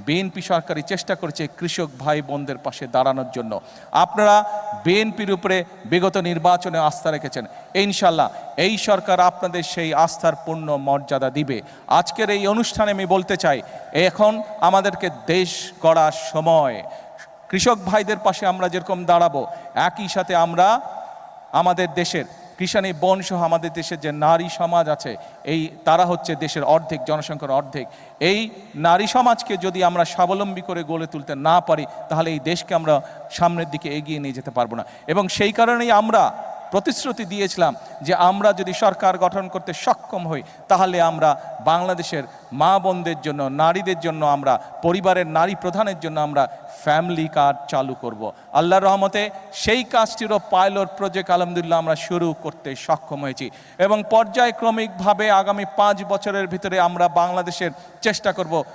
BNP সরকারই চেষ্টা করেছে কৃষক ভাই বোনদের পাশে দাঁড়ানোর জন্য। আপনারা বিএনপির উপরে বিগত নির্বাচনে আস্থা রেখেছেন, ইনশাল্লাহ এই সরকার আপনাদের সেই আস্থার পূর্ণ মর্যাদা দিবে। আজকের এই অনুষ্ঠানে আমি বলতে চাই, এখন আমাদেরকে দেশ গড়ার সময়। কৃষক ভাইদের পাশে আমরা যেরকম দাঁড়াবো, একই সাথে আমরা আমাদের দেশের কৃষাণী বোন সহ আমাদের দেশের যে নারী সমাজ আছে, তারা হচ্ছে দেশের অর্ধেক, জনসংখ্যার অর্ধেক। এই নারী সমাজকে যদি আমরা স্বাবলম্বী করে গড়ে তুলতে না পারি, তাহলে এই দেশকে আমরা সামনের দিকে এগিয়ে নিয়ে যেতে পারবো না। এবং সেই কারণেই আমরা প্রতিশ্রুতি দিয়েছিলাম যে আমরা যদি সরকার গঠন করতে সক্ষম হই, তাহলে আমরা বাংলাদেশের মা বোনদের জন্য, নারীদের জন্য, আমরা পরিবারের নারী প্রধানের জন্য আমরা ফ্যামিলি কার্ড চালু করব। আল্লাহর রহমতে সেই কাজটিরও পাইলট প্রজেক্ট আলহামদুলিল্লাহ আমরা শুরু করতে সক্ষম হয়েছি এবং পর্যায়ক্রমিকভাবে আগামী 5 বছরের ভিতরে আমরা বাংলাদেশের চেষ্টা করব